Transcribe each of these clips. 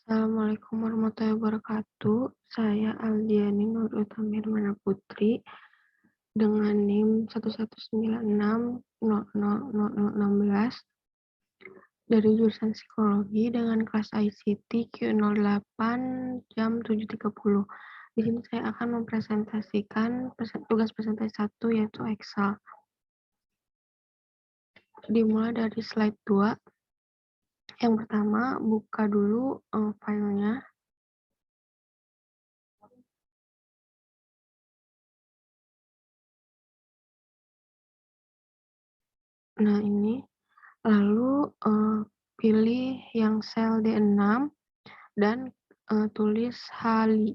Assalamualaikum warahmatullahi wabarakatuh. Saya Aldiani Nur Utami Hermana Putri dengan NIM 1196000016 dari jurusan Psikologi dengan kelas ICT Q08 jam 7.30. Di sini saya akan mempresentasikan tugas presentasi 1 yaitu Excel. Dimulai dari slide 2. Yang pertama, buka dulu filenya. Nah, ini. Lalu pilih yang sel D6 dan tulis Hali.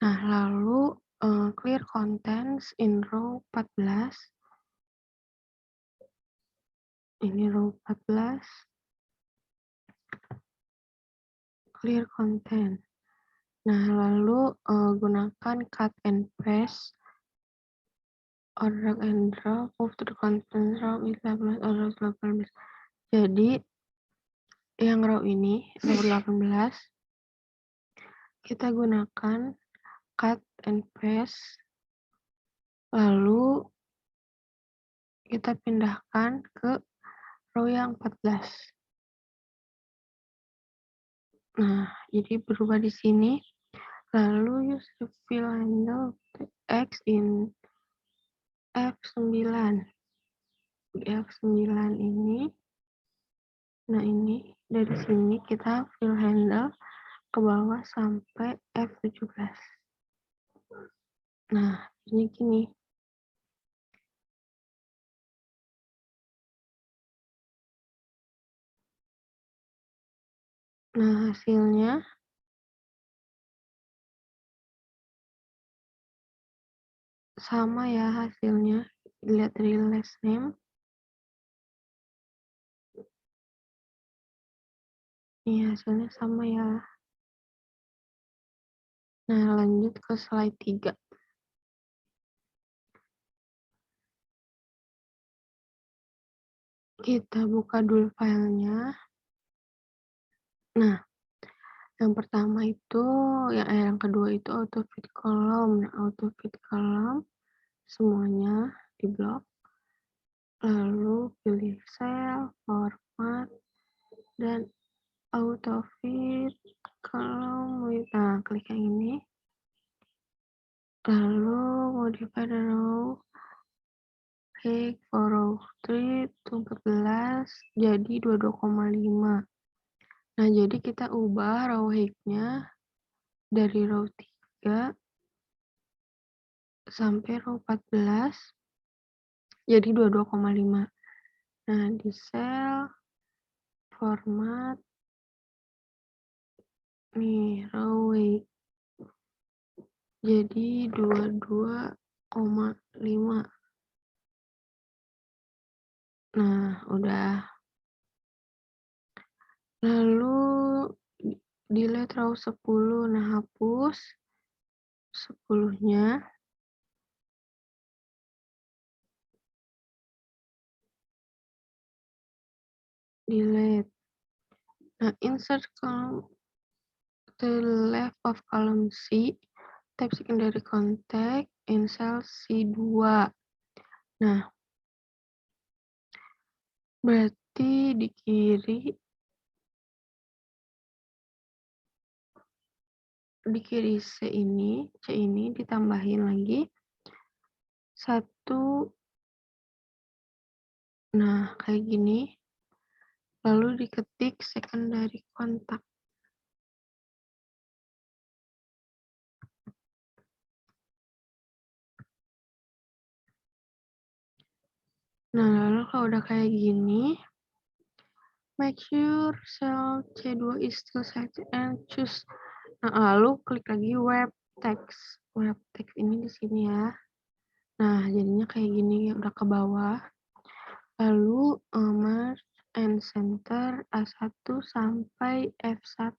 Nah, lalu clear contents in row 14. Ini row 14. Clear content. Nah, lalu gunakan cut and paste or drag and drop, move to the content row 11 or row 18. Jadi, yang row ini, row 18, kita gunakan cut and paste, lalu kita pindahkan ke row yang 14. Nah, jadi berubah di sini. Lalu use the fill handle X in F9. Di F9 ini. Nah, ini dari sini kita fill handle ke bawah sampai F17. Nah, ini gini. Nah, hasilnya sama ya hasilnya. Lihat dari last name. Ini hasilnya sama ya. Nah, lanjut ke slide 3. Kita buka dulu filenya. Nah, yang pertama itu, yang kedua itu auto fit column. Nah, auto fit column semuanya di blok. Lalu pilih cell, format, dan auto fit column. Nah, klik yang ini. Lalu modify the row. Klik for row 3 to 14 jadi 22,5. Nah, jadi kita ubah row height-nya dari row 3 sampai row 14 jadi 22,5. Nah, di sel format nih row weight jadi 22,5. Nah, udah. Lalu delete row 10. Nah, hapus 10-nya. Delete. Nah, insert column to the left of column C, type secondary contact in cell C2. Nah, berarti di kiri C ini ditambahin lagi 1. Nah, kayak gini. Lalu diketik secondary contact. Nah, lalu kalau udah kayak gini, make sure cell C2 is still selected and choose. Nah, lalu klik lagi web text. Web text ini di sini ya. Nah, jadinya kayak gini, udah ke bawah. Lalu merge and center A1 sampai F1.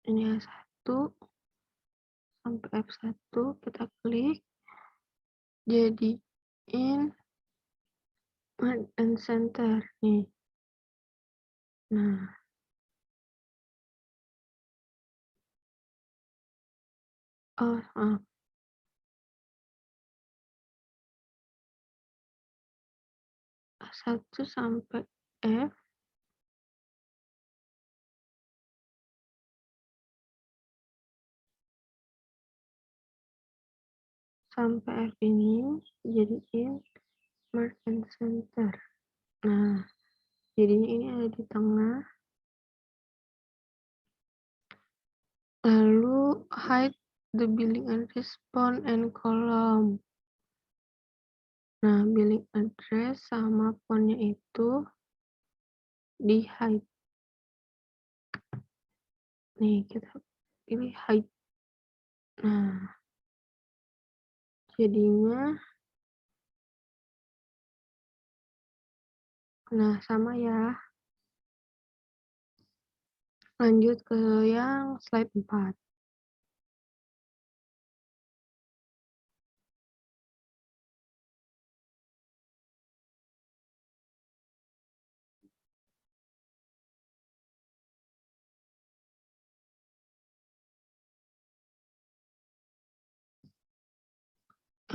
Ini A1 sampai F1 kita klik. Jadiin Command and Center nih. Nah, oh, maaf, 1 sampai F sampai F ini jadiin Merge and Center. Nah, jadinya ini ada di tengah. Lalu hide the billing address, font, and column. Nah, billing address sama fontnya itu di hide. Nih, kita pilih hide. Nah, jadinya, nah sama ya. Lanjut ke yang slide 4.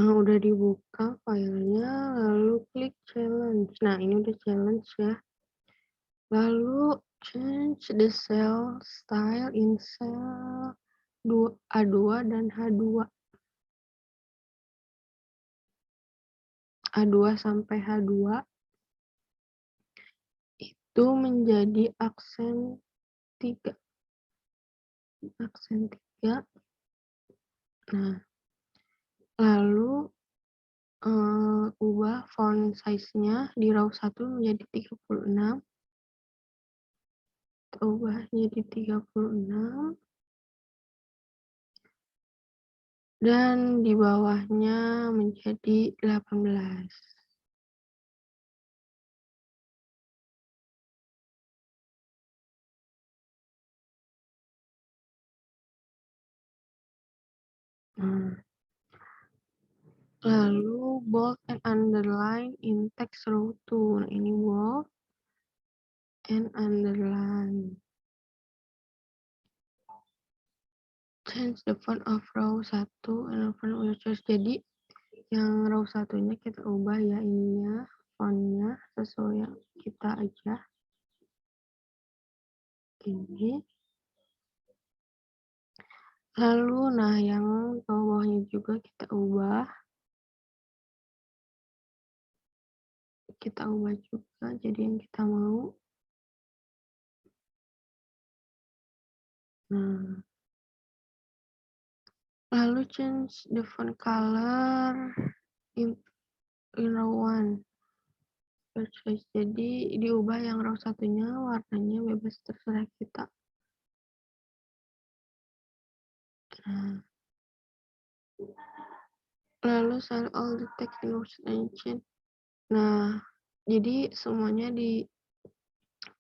Nah, udah dibuka filenya, lalu klik challenge. Nah, ini udah challenge ya. Lalu change the cell style in cell A2 dan H2. A2 sampai H2 itu menjadi aksen 3. Aksen 3. Nah, lalu ubah font size-nya di row 1 menjadi 36. Kita ubah jadi 36. Dan di bawahnya menjadi 18. Nah, lalu bold and underline in text row 2. Nah, ini bold and underline. Change the font of row 1 and font of choice. Jadi yang row satunya kita ubah ya ininya, fontnya sesuai yang kita aja. Ini. Lalu nah yang bawahnya juga kita ubah. Kita ubah juga jadi yang kita mau. Nah. Lalu change the font color in row 1. Jadi diubah yang row satunya warnanya bebas terserah kita. Nah. Lalu select all the text in option and change. Nah, jadi semuanya di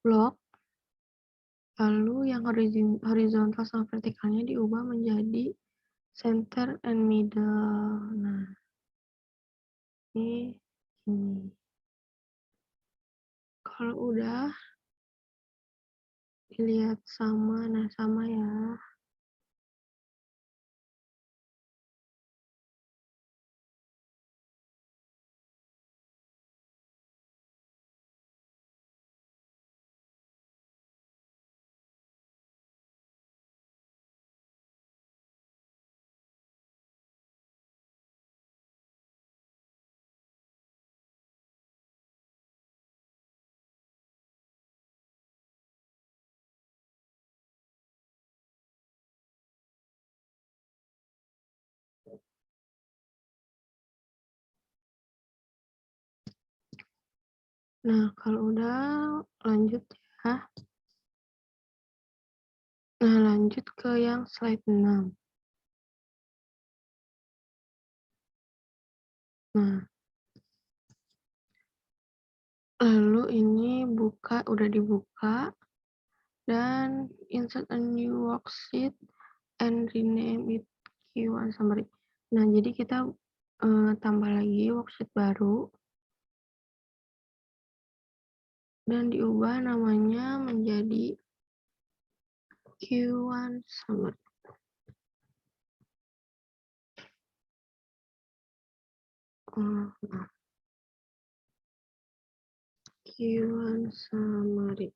blok. Lalu yang horizontal sama vertikalnya diubah menjadi center and middle. Nah, ini. Kalau udah dilihat sama, nah sama ya. Nah, kalau udah lanjut ya. Nah, lanjut ke yang slide 6. Nah, lalu ini udah dibuka dan insert a new worksheet and rename it Q1 summary. Nah, jadi kita tambah lagi worksheet baru. dan diubah namanya menjadi Q1 Summary. Q1 Summary.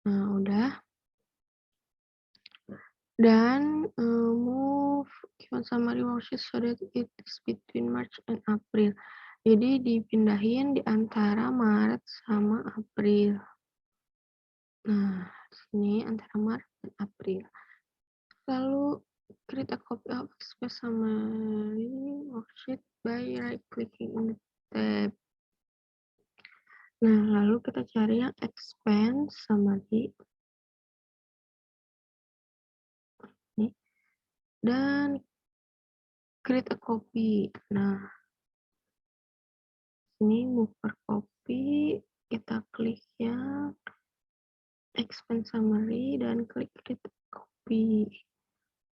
Nah, udah. Dan move Q1 Summary worksheet so that it is between March and April. Jadi dipindahin di antara Maret sama April. Nah, sini antara Maret dan April. Lalu create a copy of Express Summary worksheet by right-clicking in the tab. Nah, lalu kita cari yang Expense Summary. Nih. Dan create a copy. Nah, ini move per copy, kita klik yang Expense Summary dan klik create a copy.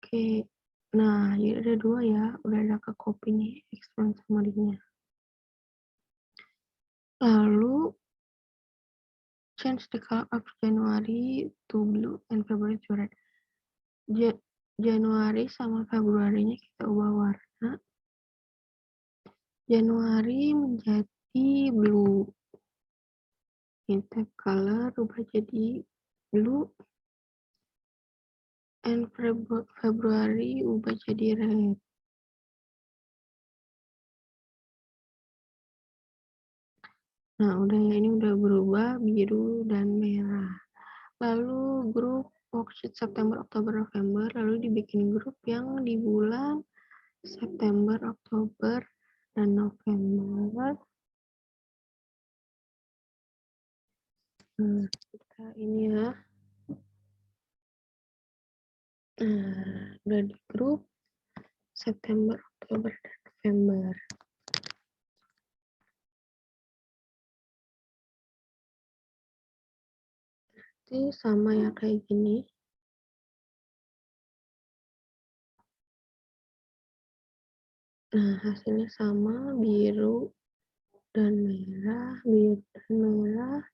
Oke, nah jadi ada dua ya, udah ada ke copy nih Expense Summary-nya. Lalu change the color of January to blue and February to red. Januari sama Februarinya kita ubah warna. Januari menjadi blue. Ini tab color ubah jadi blue. And Februari ubah jadi red. Nah, udah ya, ini udah berubah biru dan merah. Lalu grup worksheet September, Oktober, November, lalu dibikin grup yang di bulan September, Oktober, dan November. Nah, kita ini ya. Nah, udah di grup September, Oktober, dan November. Jadi sama ya kayak gini. Nah, hasilnya sama, biru dan merah, biru dan merah.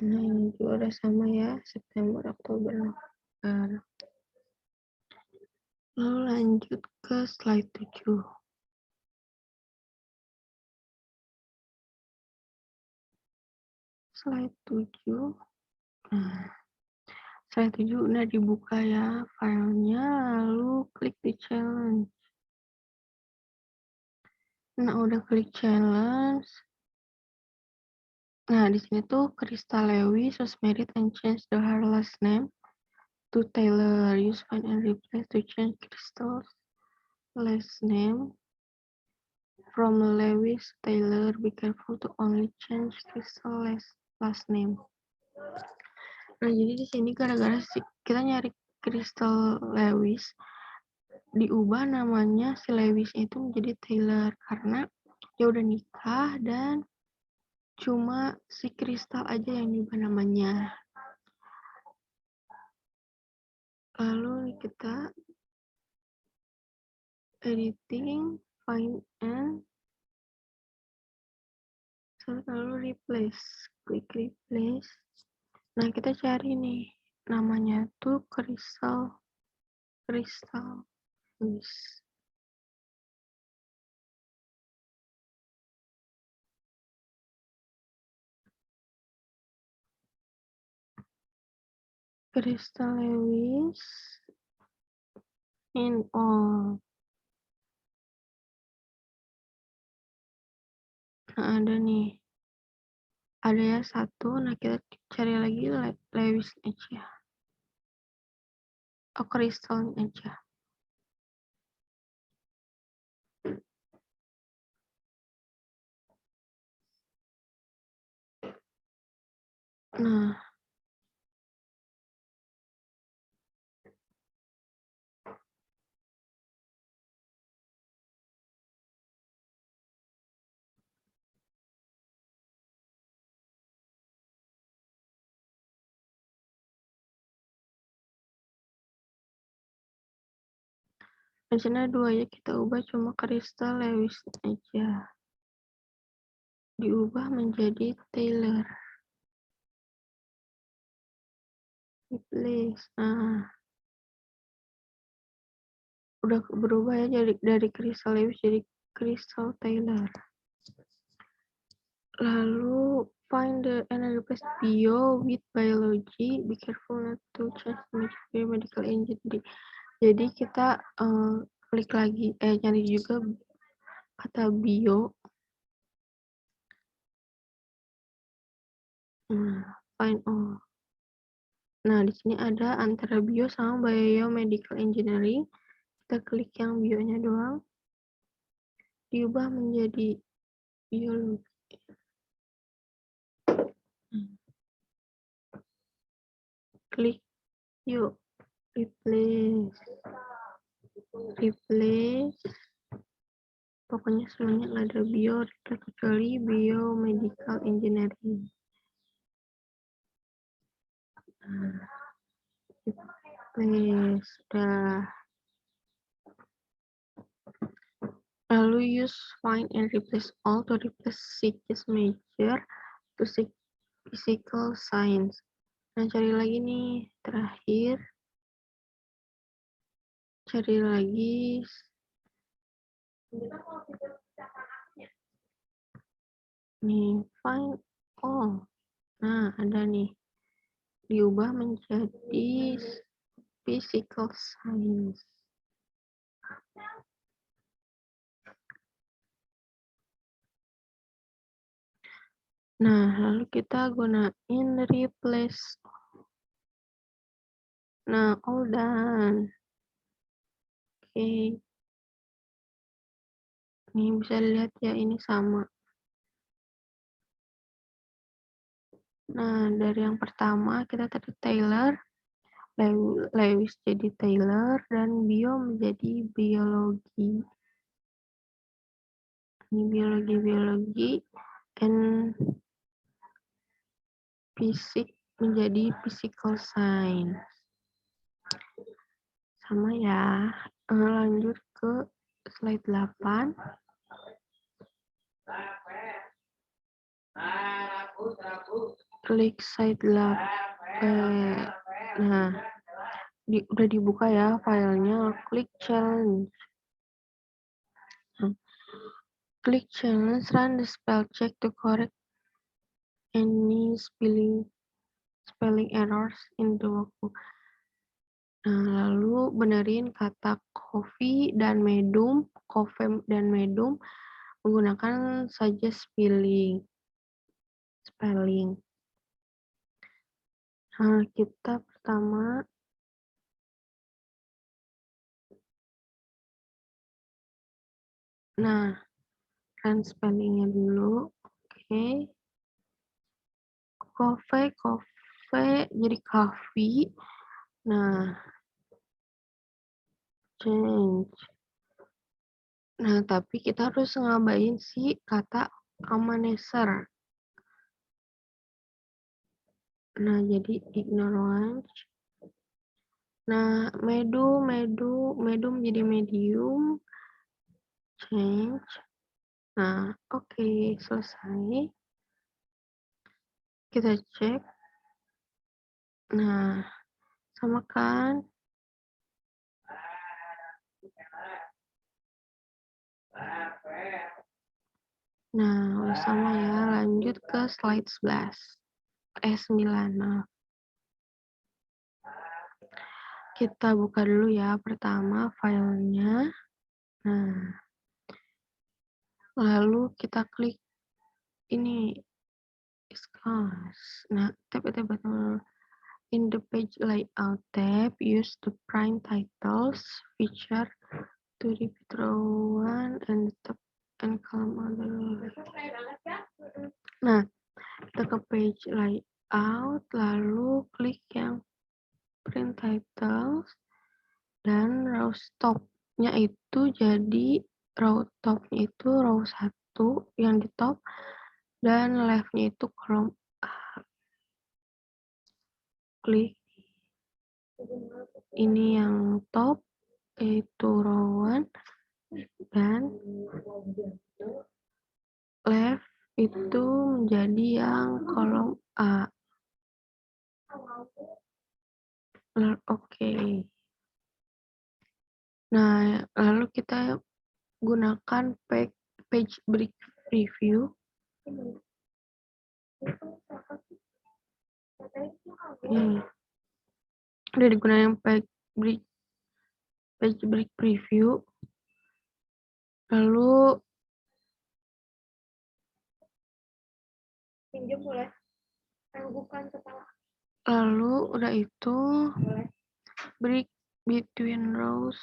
Nah, ini juga udah sama ya, September, Oktober, November. Lalu lanjut ke slide 7. Slide 7. Nah, slide 7 udah dibuka ya filenya, lalu klik di challenge. Nah, udah klik challenge. Nah, di sini tuh Crystal Lewis was married and changed her last name to Taylor. Use find and replace to change Crystal's last name from Lewis to Taylor. Be careful to only change Crystal's last name. Nah, jadi di sini gara-gara kita nyari Crystal Lewis, diubah namanya si Lewis itu menjadi Taylor karena dia udah nikah dan cuma si Crystal aja yang diubah namanya. Lalu kita editing, find and lalu replace, klik replace. Nah, kita cari nih namanya tuh Crystal Lewis. Crystal Lewis in all. Nah, ada nih. Ada ya satu, nah kita cari lagi Lewis aja. Oh, Crystal aja. Nah, Di sini ada 2 ya, kita ubah cuma Crystal Lewis aja. Diubah menjadi Taylor. Replace. Nah, udah berubah ya dari Crystal Lewis jadi Crystal Taylor. Lalu find the and replace bio with biology. Be careful not to change the medical engineering. Jadi kita klik lagi, cari juga kata bio. Find all. Nah, di sini ada antara bio sama biomedical engineering. Kita klik yang bionya doang. Diubah menjadi biologi. Klik yuk. Replace. Pokoknya semuanya ada bio kecuali biomedical engineering. Replace. Sudah. Lalu use find and replace all to replace physics major to physical science. Nah, cari lagi nih, terakhir. Cari lagi. Nih, find all. Nah, ada nih. Diubah menjadi physical science. Nah, lalu kita gunain replace. Nah, all done. Oke. Nih, bisa dilihat ya, ini sama. Nah, dari yang pertama kita tadi Taylor, Lewis jadi Taylor, dan bio menjadi biologi. Ini biologi, and fisik menjadi physical science. Sama ya. Lanjut ke slide 8. Klik slide 8. Nah, udah dibuka ya filenya. Klik challenge. Klik challenge, run the spell check to correct any spelling errors in the workbook. Nah, lalu benerin kata coffee dan medum menggunakan saja spelling. Nah, kita pertama kan spellingnya dulu. Oke. Coffee jadi coffee. Nah, change. Nah, tapi kita harus ngabain si kata amanecer. Nah, jadi ignore lunch. Nah, medum jadi medium. Change. Nah, oke, selesai. Kita cek. Nah, sama kan? Nah, udah sama ya. Lanjut ke slide 11. 9. Nah, kita buka dulu ya pertama filenya. Nah, lalu kita klik ini discuss. Nah, tap in the page layout tab, use the prime titles feature to repeat row 1 and top and column other. Nah, kita ke page layout, lalu klik yang print titles, dan row top-nya itu jadi row top-nya itu row 1 yang di top, dan left-nya itu kolom A. Klik ini yang top, yaitu row 1 dan left itu menjadi yang kolom A. Oke. Nah, lalu kita gunakan page break preview. Udah digunakan page break preview. Lalu udah itu break between rows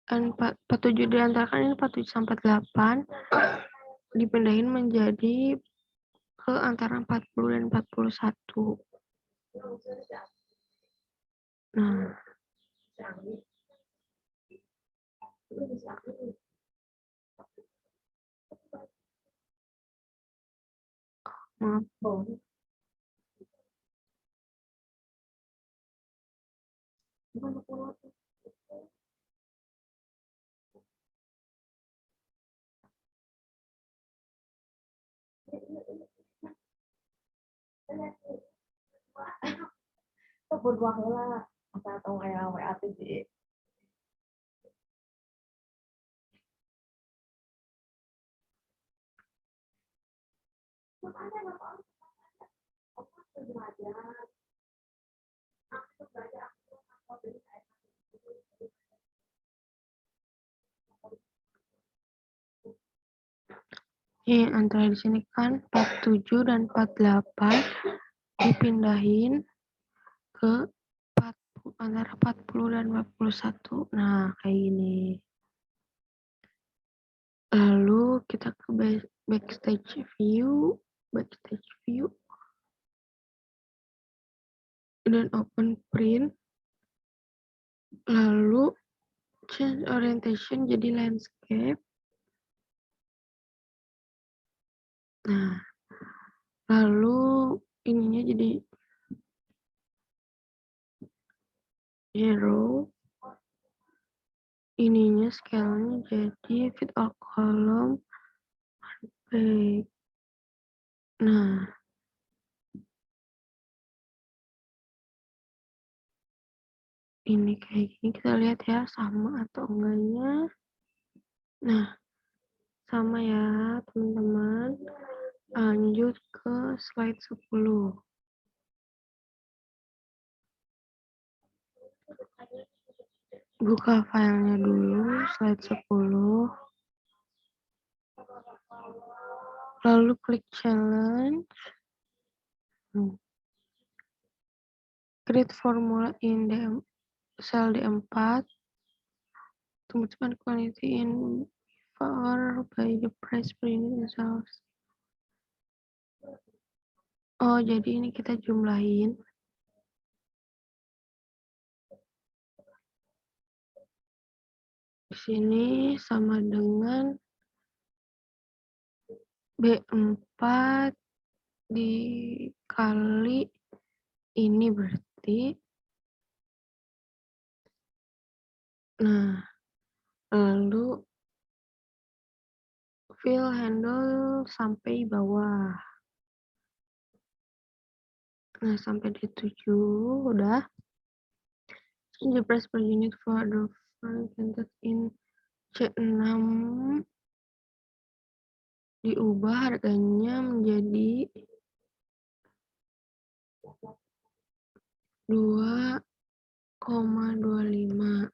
and 47 diantarkan ini 47 sampai 8 dipindahin menjadi ke antara 40 dan 41. Nah, maaf. Berbuah lah atau kayak WA tuh Ini antara di sini kan 47 dan 48 dipindahin ke antara 40 dan 41. Nah, kayak gini. Lalu kita ke backstage view dan open print. Lalu change orientation jadi landscape. Nah, lalu ininya jadi zero. Ininya scale-nya jadi fit all column back. Nah, ini kayak gini, kita lihat ya sama atau enggaknya. Nah, sama ya teman-teman. Lanjut ke slide 10. Buka filenya dulu, slide 10. Lalu klik challenge. Create formula in cell D4. To multiply quantity in power by the price per unit cells. Oh, jadi ini kita jumlahin. Di sini sama dengan B4 dikali ini berarti. Nah, lalu fill handle sampai bawah. Nah, sampai di 7 udah. Change the price per unit for the content in C6 diubah harganya menjadi 2,25.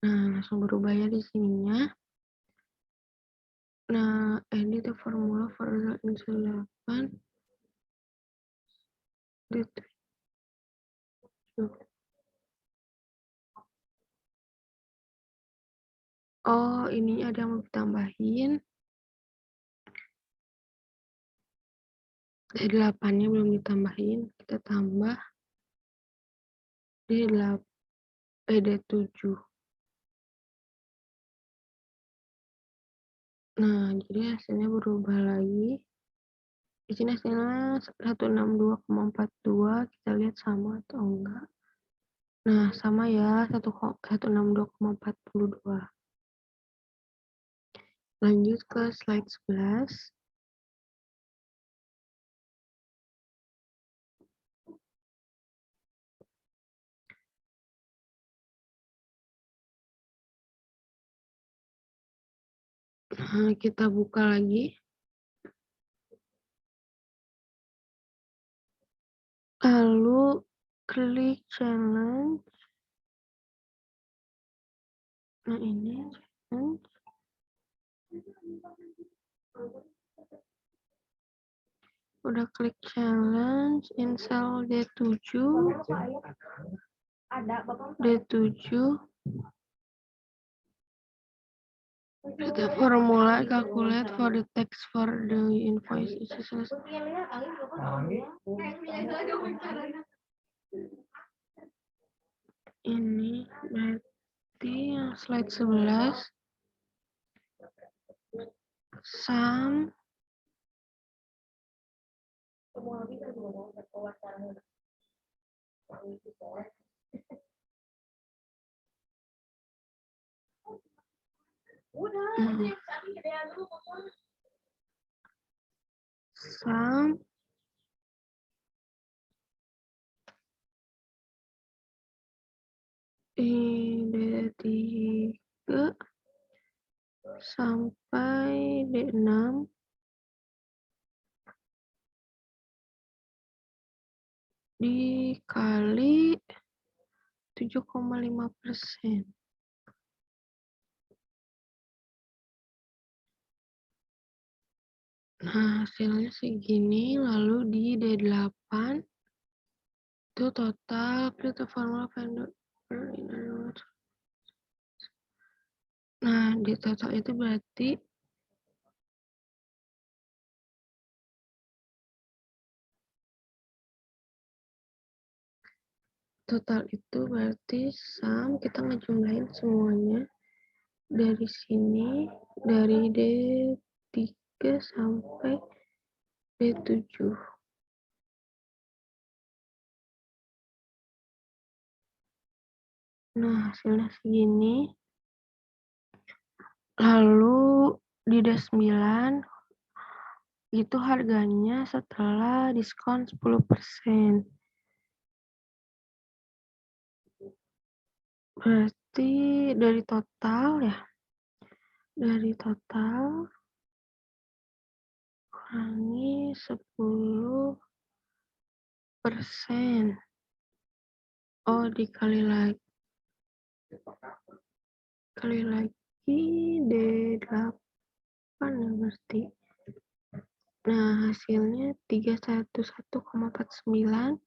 Nah, langsung berubah ya di sininya. Nah, edit the formula for result in cell 8. Oh, ini ada yang mau ditambahin. D8-nya belum ditambahin, kita tambah D7. Nah, jadi hasilnya berubah lagi. Di sini hasilnya 162,42. Kita lihat sama atau enggak. Nah, sama ya, 162,42. Lanjut ke slide 11. Nah, kita buka lagi. Lalu klik challenge. Nah, ini challenge. Udah klik challenge in cell D7. Ada, Bapak. D7. Kita formula calculate for the text for the invoice. Ini berarti yang slide 11. Sum sum D3 sampai D6 dikali 7,5%. Nah, hasilnya segini, lalu di D8 itu total create formula vendor. Nah, di total itu berarti sum kita ngejumlahin semuanya dari sini, dari D3 sampai D7. Nah, hasilnya segini. Lalu di D9 itu harganya setelah diskon 10%. Berarti dari total kurangi 10%. Oh, dikali lagi D8 ya berarti. Nah, hasilnya 311,49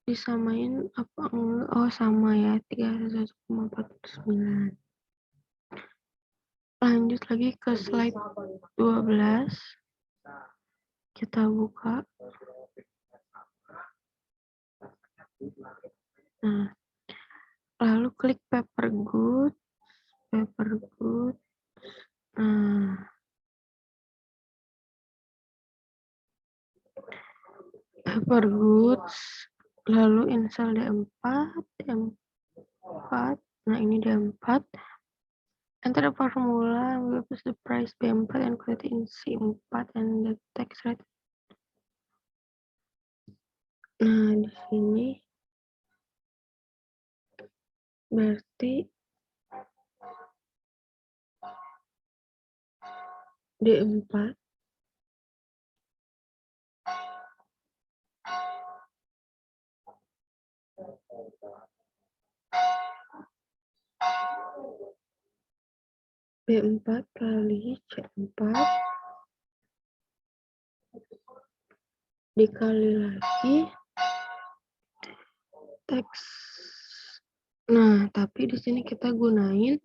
disamain apa enggak? Oh, sama ya, 311,49. Lanjut lagi ke slide 12. Kita buka. Nah, lalu klik paper goods. Nah, paper goods. Lalu insert D4. Nah, ini D4. Enter the formula, we use the price B4 and create in C4 and the tax rate. Nah, di sini berarti D4 B4 kali C4 dikali lagi teks. Nah, tapi di sini kita gunain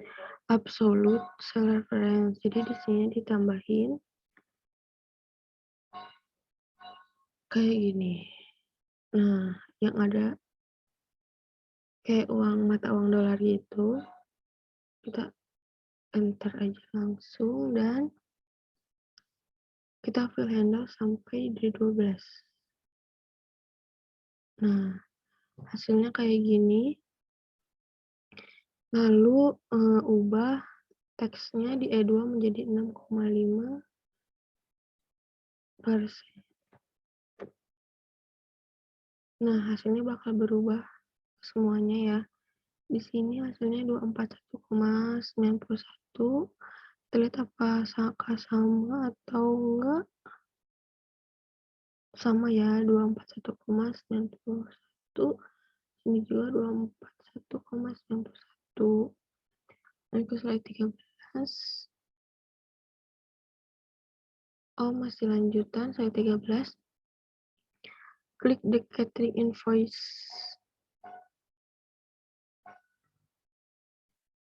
absolute sell reference. Jadi di sini ditambahin kayak gini. Nah, yang ada kayak mata uang dolar gitu, kita enter aja langsung dan kita fill handle sampai di 12. Nah, Hasilnya kayak gini. Lalu, ubah teksnya di E2 menjadi 6,5%. Nah, hasilnya bakal berubah semuanya ya. Di sini hasilnya 241,91. Kita lihat apakah sama atau enggak. Sama ya, 241,91. Ini juga 241,91. Naik ke slide 13. Oh, masih lanjutan, slide 13. Klik the catering invoice.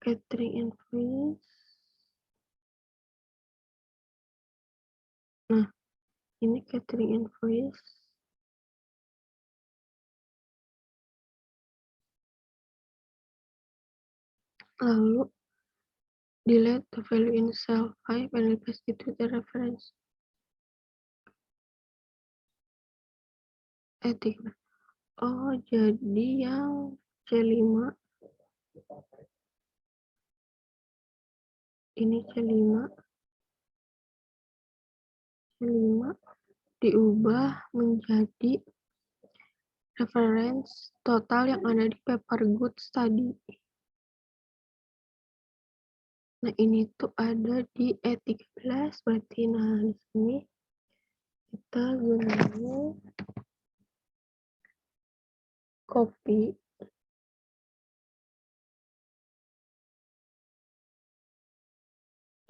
Catering invoice. Nah, ini catering invoice. Lalu, delete the value in cell 5 and replace it with the reference. Oh, jadi yang C5. Ini C5 diubah menjadi reference total yang ada di paper goods tadi. Nah, ini tuh ada di E13, berarti nah di sini kita gunakan copy.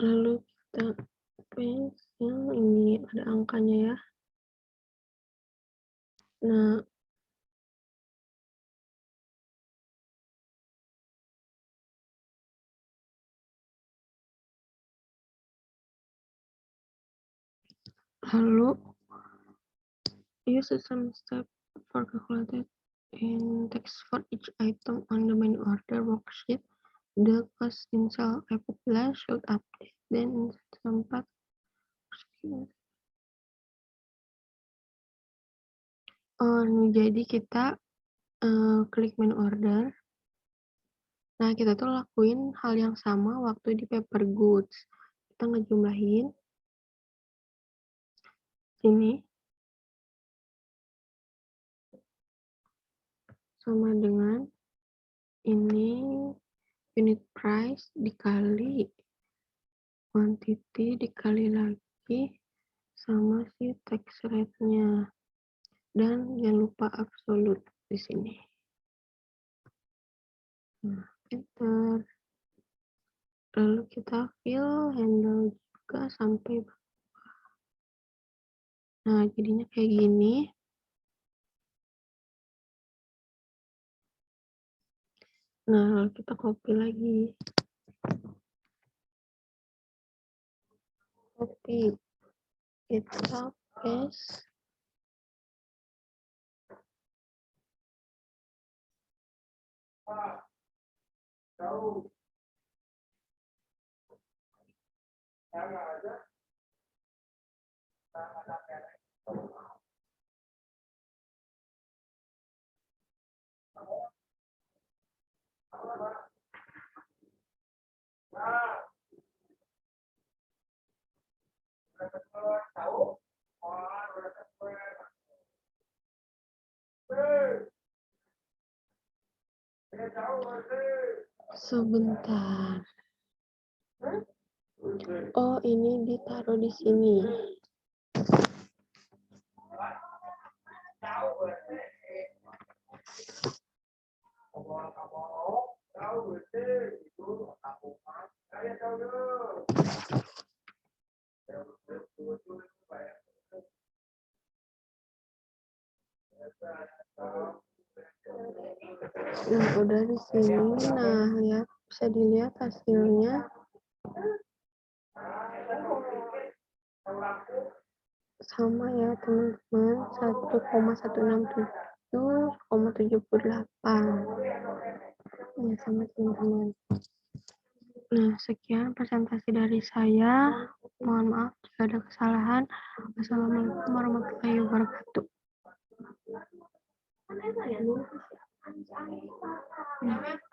Lalu kita paste yang ini ada angkanya ya. Nah, lalu use the same step for calculated in text for each item on the menu order worksheet. The cost in cell F14 should update then sempat. Jadi kita klik menu order. Nah, kita tuh lakuin hal yang sama waktu di paper goods. Kita ngejumlahin sini sama dengan ini unit price dikali quantity dikali lagi sama si tax rate-nya. Dan jangan lupa absolute di sini. Nah, enter. Lalu kita fill handle juga sampai bawah. Nah, jadinya kayak gini. Nah, lalu kita copy lagi. Copy. Kita paste. Sebentar. Oh, ini ditaruh di sini. Nah, udah di sini. Nah, ya bisa dilihat hasilnya. Sama ya teman-teman, 1,167,78 ya sama teman-teman. Nah, sekian presentasi dari saya. Mohon maaf jika ada kesalahan. Wassalamualaikum warahmatullahi wabarakatuh. Hmm.